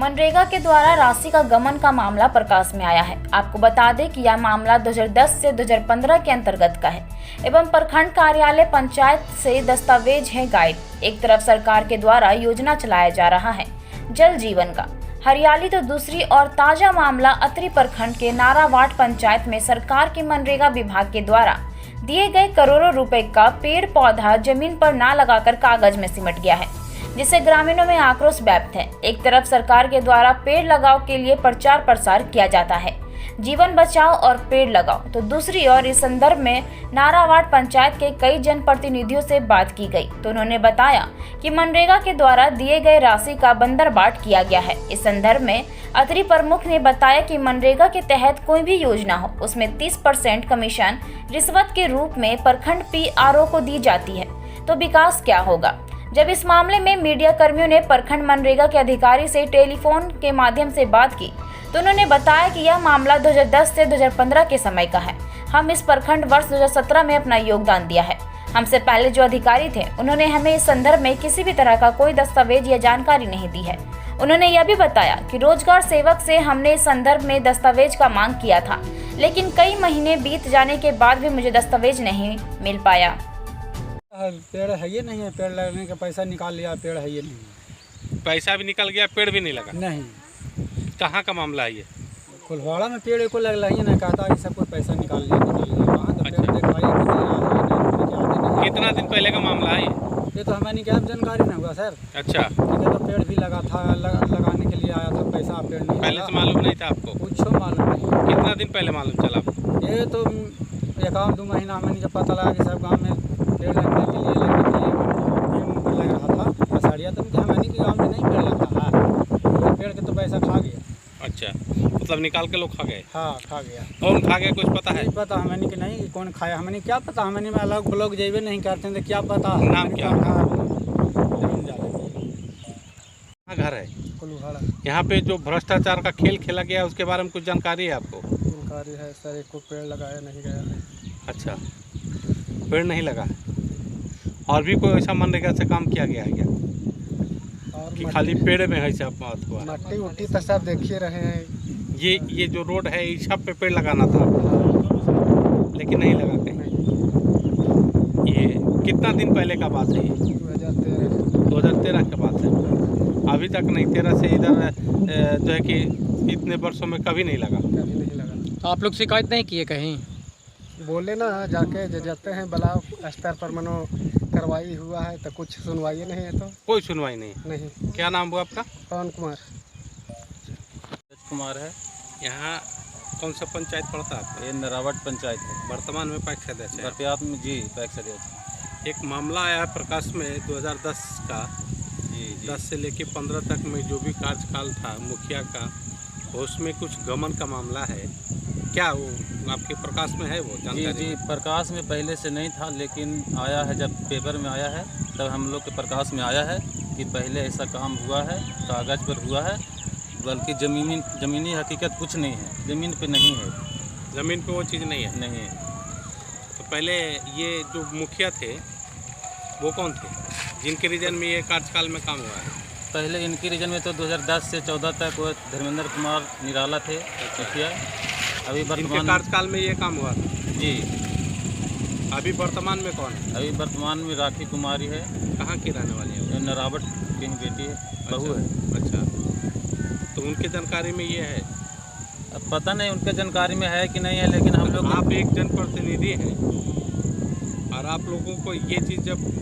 मनरेगा के द्वारा राशि का गबन का मामला प्रकाश में आया है। आपको बता दें कि यह मामला 2010 से 2015 के अंतर्गत का है एवं प्रखंड कार्यालय पंचायत से दस्तावेज है गाइड। एक तरफ सरकार के द्वारा योजना चलाया जा रहा है जल जीवन का हरियाली, तो दूसरी ओर ताजा मामला अतरी प्रखंड के नारावाट पंचायत में सरकार के मनरेगा विभाग के द्वारा दिए गए करोड़ों रुपए का पेड़ पौधा जमीन पर ना लगाकर कागज में सिमट गया है, जिससे ग्रामीणों में आक्रोश व्याप्त है। एक तरफ सरकार के द्वारा पेड़ लगाओ के लिए प्रचार प्रसार किया जाता है, जीवन बचाओ और पेड़ लगाओ, तो दूसरी ओर इस संदर्भ में नारावाट पंचायत के कई जनप्रतिनिधियों से बात की गई तो उन्होंने बताया कि मनरेगा के द्वारा दिए गए राशि का बंदरबाट किया गया है। इस संदर्भ में अतरी प्रमुख ने बताया कि मनरेगा के तहत कोई भी योजना हो उसमें 30% कमीशन रिश्वत के रूप में प्रखंड PRO को दी जाती है, तो विकास क्या होगा। जब इस मामले में मीडिया कर्मियों ने प्रखंड मनरेगा के अधिकारी से टेलीफोन के माध्यम से बात की तो उन्होंने बताया कि यह मामला 2010 से 2015 के समय का है। हम इस प्रखंड वर्ष 2017 में अपना योगदान दिया है। हमसे पहले जो अधिकारी थे उन्होंने हमें इस संदर्भ में किसी भी तरह का कोई दस्तावेज या जानकारी नहीं दी है। उन्होंने यह भी बताया कि रोजगार सेवक से हमने इस संदर्भ में दस्तावेज का मांग किया था, लेकिन कई महीने बीत जाने के बाद भी मुझे दस्तावेज नहीं मिल पाया। पेड़ है ये नहीं है, पेड़ लगने का पैसा निकाल लिया, पेड़ है ये नहीं, पैसा भी निकल गया, पेड़ भी नहीं लगा। नहीं, कहाँ का मामला है ये? कुलवाड़ा में पेड़ को लग रही है ना, कहता है सब कुछ पैसा निकाल लिया वहाँ तो पेड़ दिखाई कितना दिन पहले का मामला है ये तो हमें नहीं क्या जानकारी नहीं हुआ सर। अच्छा, ठीक है, तो पेड़ भी लगा था, लगाने के लिए आया था, पैसा पेड़ नहीं पहले से मालूम नहीं था आपको? कुछ मालूम नहीं। कितना दिन पहले मालूम चला आपको? ये तो 1-2 महीना हमें जब पता लगा कि सब गाँव में पेड़ लगने के लिए लग रहा था पसाड़िया, तो हमें नहीं कि गाँव में नहीं पेड़ लगता है, पेड़ के तो पैसा खा गया। अच्छा, मतलब निकाल के लोग खा गए? हाँ, खा गया। कौन खा गया कुछ पता है? नहीं पता हमें नहीं कि नहीं कि कौन खाया, हमें क्या पता, हमें नहीं, अलग ब्लॉग जेबे नहीं करते हैं, क्या पता। नाम क्या? घर है कुलवाड़ा। यहाँ पे जो भ्रष्टाचार का खेल खेला गया है उसके बारे में कुछ जानकारी है आपको? जानकारी है सर, एक को पेड़ लगाया नहीं गया है। अच्छा, पेड़ नहीं लगा है। और भी कोई ऐसा मनरेगा से काम किया गया है क्या कि खाली पेड़ में है सब बात हुआ? मट्टी उट्टी तो सब देख ही रहे हैं। ये जो रोड है इस सब पे पेड़ लगाना था लेकिन नहीं लगा कहीं। ये कितना दिन पहले का बात है? 2013 का बात है। अभी तक नहीं, 13 से इधर जो है कि इतने वर्षों में कभी नहीं लगा। कभी नहीं लगा। आप लोग शिकायत नहीं किए कहीं? बोले ना जाके जाते हैं ब्लॉक स्तर पर मनो कार्रवाई हुआ है तो कुछ सुनवाई नहीं है, तो कोई सुनवाई नहीं। नहीं। क्या नाम हुआ आपका? पवन कुमार है। यहाँ कौन सा पंचायत पड़ता है आपका? ये नारावाट पंचायत है। वर्तमान में पैक्स सदस्य है। बरपियात में जी पैक्स सदस्य। एक मामला आया है प्रकाश में 2010 का, जी 10 से लेके 15 तक में जो भी कार्यकाल था मुखिया का, उसमें कुछ गबन का मामला है। क्या वो आपके प्रकाश में है वो जानकारी? जी प्रकाश में पहले से नहीं था, लेकिन आया है जब पेपर में आया है तब हम लोग के प्रकाश में आया है कि पहले ऐसा काम हुआ है, कागज़ पर हुआ है, बल्कि ज़मीनी हकीकत कुछ नहीं है, ज़मीन पे नहीं है। ज़मीन पे वो चीज़ नहीं है? नहीं। तो पहले ये जो मुखिया थे वो कौन थे जिनके रीजन में ये कार्यकाल में काम हुआ है? पहले इनकी रीजन में तो 2010 से 14 तक वो धर्मेंद्र कुमार निराला थे मुखिया। अभी वर्तमान कार्यकाल में ये काम हुआ था जी। अभी वर्तमान में कौन है? अभी वर्तमान में राखी कुमारी है। कहाँ की रहने वाली है? नारावाट की बेटी है, बहू है। अच्छा, तो उनकी जानकारी में ये है? अब पता नहीं उनके जानकारी में है कि नहीं है, लेकिन हम लोग आप एक जनप्रतिनिधि हैं और आप लोगों को ये चीज़ जब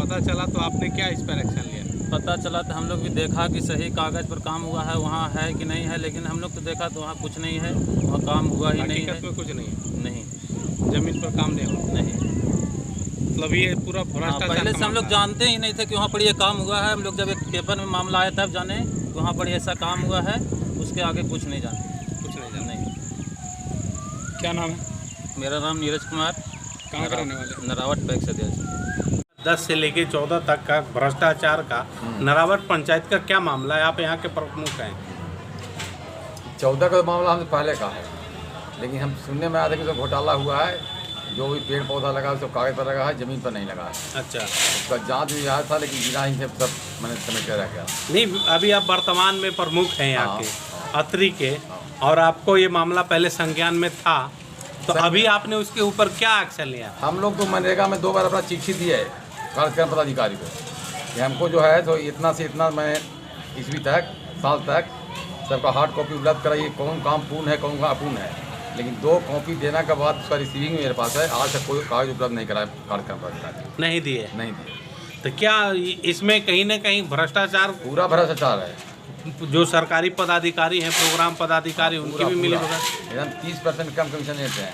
पता चला तो आपने क्या इस पर एक्शन लिया? पता चला तो हम लोग भी देखा कि सही कागज़ पर काम हुआ है, वहाँ है कि नहीं है, लेकिन हम लोग तो देखा तो वहाँ कुछ नहीं है, वहाँ काम हुआ ही नहीं है। में कुछ नहीं है? नहीं, जमीन पर काम नहीं हुआ? नहीं। मतलब ये पूरा भ्रष्टाचार। पहले से हम लोग जानते ही नहीं थे कि वहाँ पर ये काम हुआ है। हम लोग जब एक पेपर में मामला आया तब जाने कि वहाँ पर ऐसा काम हुआ है, उसके आगे कुछ नहीं जानते। कुछ नहीं जानते? नहीं। क्या नाम है? मेरा नाम नीरज कुमार, कहाँ का रहने वाले? नारावाट पैक्स सदस्य। 10 से लेके 14 तक का भ्रष्टाचार का नारावाट पंचायत का क्या मामला है? आप यहाँ के प्रमुख हैं। 14 का मामला हमसे पहले का है, लेकिन हम सुनने में आया था कि तो घोटाला हुआ है, जो भी पेड़ पौधा लगा है सब कागज पर लगा है, ज़मीन पर नहीं लगा है। अच्छा, उसका जांच भी आया था लेकिन गिरा ही से सब मैंने समझ कर रह गया। नहीं अभी आप वर्तमान में प्रमुख हैं यहाँ हाँ, के अतरी के, और आपको ये मामला पहले संज्ञान में था, तो अभी आपने उसके ऊपर क्या एक्शन लिया? हम लोग तो मनरेगा में 2 बार अपना चिट्ठी दिए है कार्यक्रम पदाधिकारी को कि हमको जो है तो इतना से इतना मैं ईस्वी तक साल तक सबका हार्ड कॉपी उपलब्ध कराइए, कौन काम पूर्ण है कौन काम अपूर्ण है। लेकिन 2 कॉपी देने के बाद उसका रिसीविंग मेरे पास है, आज तक कोई कागज उपलब्ध नहीं कराया कार्यक्रम पदाधिकारी नहीं दिए? नहीं दिए। तो क्या इसमें कहीं ना कहीं भ्रष्टाचार, पूरा भ्रष्टाचार है। जो सरकारी पदाधिकारी हैं, प्रोग्राम पदाधिकारी, उनकी भी मिली भगत? एकदम 30% कम कमीशन देते हैं।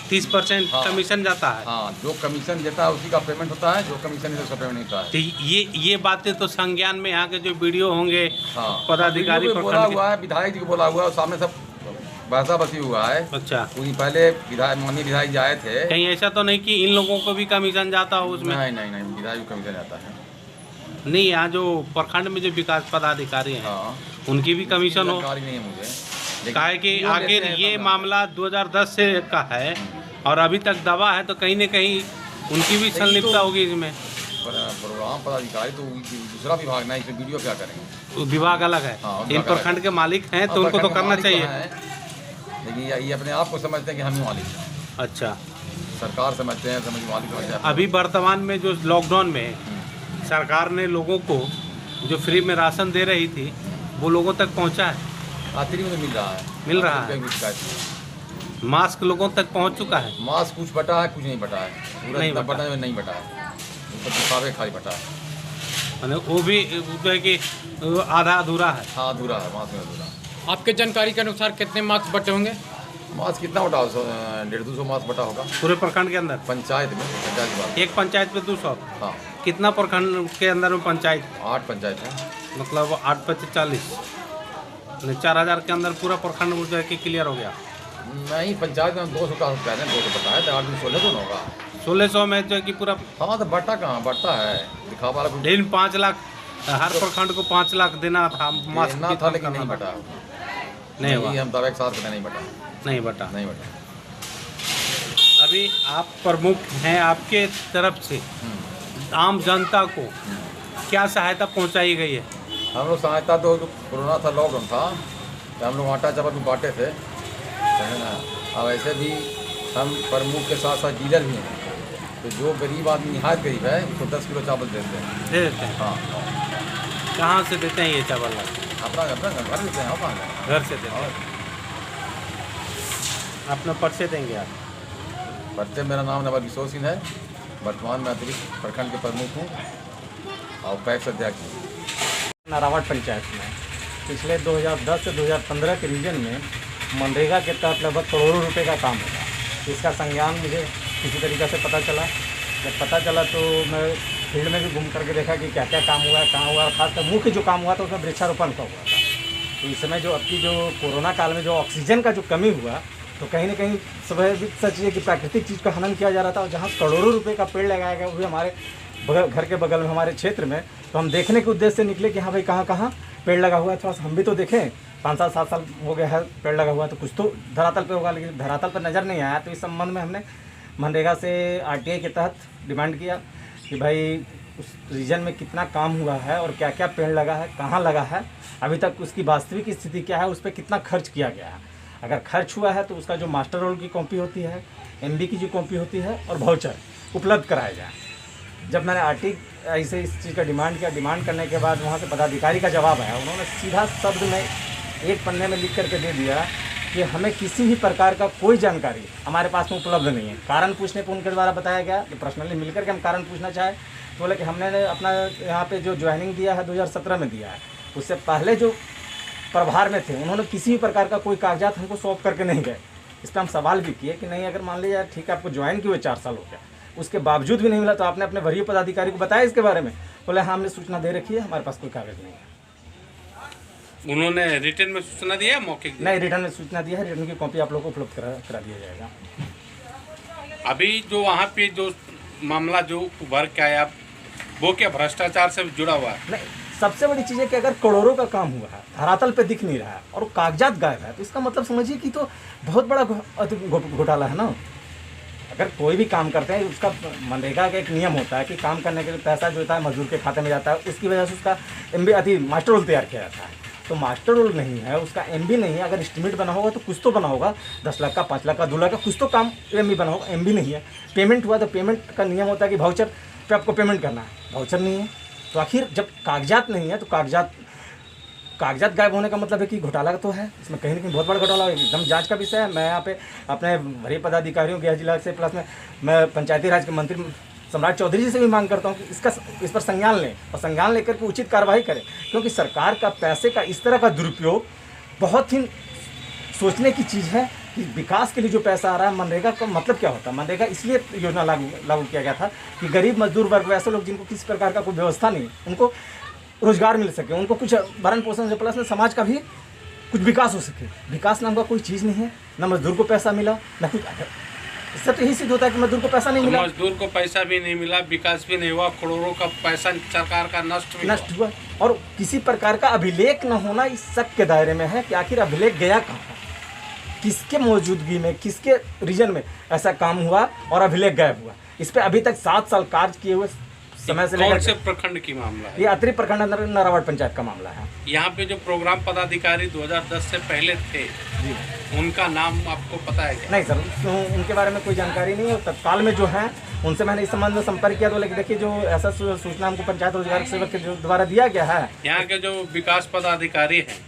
30% हाँ। कमीशन जाता है? हाँ, जो कमीशन देता है उसी का पेमेंट होता है, जो कमीशन नहीं उसका पेमेंट नहीं होता है। तो ये बातें तो संज्ञान में यहाँ के जो वीडियो होंगे हाँ, पदाधिकारी वीडियो पे बोला हुआ है, विधायक जी को बोला हुआ है और सामने सब बहसा बसी हुआ है। अच्छा, पूरी पहले विधायक माननीय विधायक जी आए थे। कहीं ऐसा तो नहीं कि इन लोगों को भी कमीशन जाता हो उसमें? नहीं नहीं नहीं, विधायक को कमीशन जाता है। नहीं, यहाँ जो प्रखंड में जो विकास पदाधिकारी हैं हाँ, उनकी भी कमीशन हो? जानकारी नहीं है मुझे। काहे कि वो लेते आखिर हैं ये सब मामला 2010 से का है और अभी तक दवा है, तो कहीं न कहीं उनकी भी संलिप्तता होगी इसमें। प्रोग्राम पदाधिकारी तो दूसरा विभाग नहीं, इसमें वीडियो क्या करेंगे? तो विभाग अलग है। हाँ, इन विभाग प्रखंड के मालिक हैं तो हाँ, उनको तो प्रखंड करना मालिक चाहिए। हैं, लेकिन ये अपने आप को समझते हैं कि हम ही मालिक हैं। अच्छा, सरकार समझते हैं, समझ मालिक समझते हैं। अभी वर्तमान में जो लॉकडाउन में सरकार ने लोगों को जो फ्री में राशन दे रही थी वो लोगों तक पहुंचा है? आखिरी में मिल रहा है। मिल रहा है। कोई शिकायत नहीं। मास्क लोगों तक पहुंच चुका है? मास्क कुछ बटा है, कुछ नहीं बटा है। पूरा नहीं जितना बटा। बटा है नहीं बटा है, ऊपर दिखावे खाली बटा है। मैंने वो भी जो है कि आधा अधूरा है। हाँ, अधूरा है, मास्क में अधूरा। आपके जानकारी के अनुसार कितने मार्क्स बटे होंगे? मास्क कितना बटा? 150-200 मास्क बटा होगा पूरे प्रखंड के अंदर? पंचायत में, पंचायत की बात। एक पंचायत पे 200? हाँ, कितना प्रखंड के अंदर में पंचायत? 8 पंचायत है। मतलब 8 × 40, 4000 के अंदर पूरा प्रखंड जो है कि क्लियर हो गया? नहीं, पंचायत में 200 का कह रहे हैं, 200 बटा है तो 8 16 तो होगा। 1600 में जो है कि पूरा। हाँ, तो बटा कहाँ बढ़ता है, दिखावा वाला कुछ लेकिन 5 लाख हर प्रखंड को 5 लाख देना था मास्क देना की था, लेकिन करना नहीं था। बटा। नहीं हुआ? हम दावे के साथ कहते नहीं बटा, नहीं बटा। नहीं बटा। अभी आप प्रमुख हैं, आपके तरफ से आम जनता को क्या सहायता पहुंचाई गई है? हम लोग सहायता तो कोरोना था, लॉकडाउन था, तो हम लोग आटा चावल भी बांटे थे, है ना। अब ऐसे भी हम प्रमुख के साथ साथ डीलर भी हैं, तो जो गरीब आदमी निहायत गरीब है उसको 10 किलो चावल देते हैं। दे देते हैं? हाँ, कहाँ से देते हैं ये चावल? अपना अपना घर देते हैं। हाँ, कहाँ है? घर से देते हैं? अपना पर्चे देंगे आप? परिचय, मेरा नाम नवाब किशोर सिंह है, वर्तमान में अतिरिक्त प्रखंड के प्रमुख हूँ और पैक्स अध्यक्ष हूँ। नारावट पंचायत में पिछले 2010 से 2015 के रीजन में मनरेगा के तहत लगभग करोड़ों रुपए का काम होगा। इसका संज्ञान मुझे किसी तरीके से पता चला। जब पता चला तो मैं फील्ड में भी घूम करके देखा कि क्या क्या काम हुआ है, कहाँ हुआ। खासकर मुख्य जो काम हुआ था उसमें वृक्षारोपण का हुआ था। तो इस समय जो अबकी जो कोरोना काल में जो ऑक्सीजन का जो कमी हुआ, तो कहीं ना कहीं स्वाभाविक सच है कि प्राकृतिक चीज़ का हनन किया जा रहा था। और जहाँ करोड़ों रुपए का पेड़ लगाया गया वो भी हमारे घर के बगल में हमारे क्षेत्र में, तो हम देखने के उद्देश्य से निकले कि हाँ भाई कहाँ कहाँ पेड़ लगा हुआ है, थोड़ा सा हम भी तो देखें। 5 साल 7 साल हो गया है पेड़ लगा हुआ, तो कुछ तो धरातल पे होगा, लेकिन धरातल पर नज़र नहीं आया। तो इस संबंध में हमने मनरेगा से RTI के तहत डिमांड किया कि भाई उस रीजन में कितना काम हुआ है और क्या क्या पेड़ लगा है, कहाँ लगा है, अभी तक उसकी वास्तविक स्थिति क्या है, उस पर कितना खर्च किया गया है। अगर खर्च हुआ है तो उसका जो मास्टर रोल की कॉपी होती है, MB की जो कॉपी होती है और वाउचर उपलब्ध कराया जाए। जब मैंने RTI से इस चीज़ का डिमांड किया, डिमांड करने के बाद वहाँ से पदाधिकारी का जवाब आया। उन्होंने सीधा शब्द में एक पन्ने में लिख करके दे दिया कि हमें किसी भी प्रकार का कोई जानकारी हमारे पास में उपलब्ध नहीं है। कारण पूछने पर उनके द्वारा बताया गया कि पर्सनली मिलकर के हम कारण पूछना चाहें, तो बोले कि हमने अपना यहाँ पे जो ज्वाइनिंग दिया है 2017 में दिया है, उससे पहले जो प्रभार में थे उन्होंने किसी भी प्रकार का कोई कागजात हमको सौंप करके नहीं गए। इस पर हम सवाल भी किए कि नहीं, अगर मान लीजिए ठीक है आपको ज्वाइन किए हुए 4 साल हो गया, उसके बावजूद भी नहीं मिला, तो आपने अपने वरीय पदाधिकारी को बताया इसके बारे में? बोले हाँ हमने सूचना दे रखी है, हमारे पास कोई कागज नहीं है। उन्होंने रिटर्न में सूचना दिया है मौखिक? नहीं, रिटर्न में सूचना दिया है, रिटर्न की कॉपी आप लोगों को उपलब्ध करा दिया जाएगा। अभी जो वहाँ पे जो मामला जो उभर के आया वो क्या भ्रष्टाचार से जुड़ा हुआ है? नहीं, सबसे बड़ी चीज़ है कि अगर करोड़ों का काम हुआ है, धरातल पे दिख नहीं रहा है और कागजात गायब है, तो इसका मतलब समझिए कि तो बहुत बड़ा घोटाला है ना। अगर कोई भी काम करते हैं उसका मनरेगा का एक नियम होता है कि काम करने के लिए पैसा जो होता है मजदूर के खाते में जाता है, उसकी वजह से उसका MB अति मास्टर रोल तैयार किया जाता है। तो मास्टर रोल नहीं है, उसका MB नहीं है। अगर एस्टिमेट बना होगा तो कुछ तो बना होगा, 10 लाख का, 5 लाख का, 2 लाख का, कुछ तो काम MB बना होगा। MB नहीं है। पेमेंट हुआ तो पेमेंट का नियम होता है कि वाउचर पे आपको पेमेंट करना है, वाउचर नहीं है। तो आखिर जब कागजात नहीं है तो कागजात गायब होने का मतलब है कि घोटाला तो है, इसमें कहीं ना कहीं बहुत बड़ा घोटाला है, एकदम जांच का विषय है। मैं यहाँ पे अपने वरीय पदाधिकारियों गृह जिला से प्लस में मैं पंचायती राज के मंत्री सम्राट चौधरी जी से भी मांग करता हूँ कि इस पर संज्ञान लें और संज्ञान लेकर के उचित कार्रवाई करें, क्योंकि सरकार का पैसे का इस तरह का दुरुपयोग बहुत ही सोचने की चीज़ है कि विकास के लिए जो पैसा आ रहा है, मनरेगा का मतलब क्या होता है। मनरेगा इसलिए योजना लागू किया गया था कि गरीब मजदूर वर्ग, वैसे लोग जिनको किसी प्रकार का कोई व्यवस्था नहीं, उनको रोजगार मिल सके, उनको कुछ भरण पोषण से प्लस में समाज का भी कुछ विकास हो सके। विकास नाम का कोई चीज़ नहीं है, ना मजदूर को पैसा मिला ना कुछ। इससे तो यही सिद्ध होता है कि मजदूर को पैसा नहीं मिला, मजदूर को पैसा भी नहीं मिला, विकास भी नहीं हुआ, करोड़ों का पैसा सरकार का नष्ट हुआ। और किसी प्रकार का अभिलेख न होना इस शक के दायरे में है कि आखिर अभिलेख गया कहाँ, किसके मौजूदगी में, किसके रीजन में ऐसा काम हुआ और अभिलेख गायब हुआ। इस पर अभी तक 7 साल कार्य किए हुए समय से कौन से प्रखंड की मामला है? ये अतरी प्रखंड अंदर नरावाड़ पंचायत का मामला है। यहाँ पे जो प्रोग्राम पदाधिकारी 2010 से पहले थे जी, उनका नाम आपको पता है क्या? नहीं सर, तो उनके बारे में कोई जानकारी नहीं है। तत्काल में जो है उनसे मैंने इस संबंध में संपर्क किया, तो लेकिन देखिए जो ऐसा सूचना हमको पंचायत रोजगार सेवक के द्वारा दिया गया है। यहाँ के जो विकास पदाधिकारी हैं,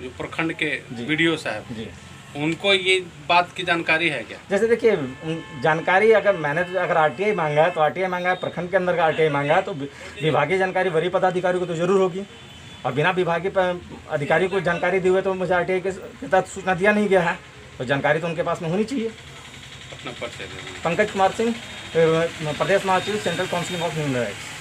जो प्रखंड के BDO साहब जी, उनको ये बात की जानकारी है क्या? जैसे देखिए जानकारी अगर मैंने अगर RTI मांगा है तो RTI मांगा है, प्रखंड के अंदर का RTI मांगा है तो विभागीय जानकारी वरीय पदाधिकारी को तो जरूर होगी, और बिना विभागीय अधिकारी को जानकारी दी हुए तो मुझे RTI के तहत सूचना दिया नहीं गया है, तो जानकारी तो उनके पास में होनी चाहिए। अपना परिचय दे दीजिए। पंकज कुमार सिंह, प्रदेश महासचिव, central council of human rights.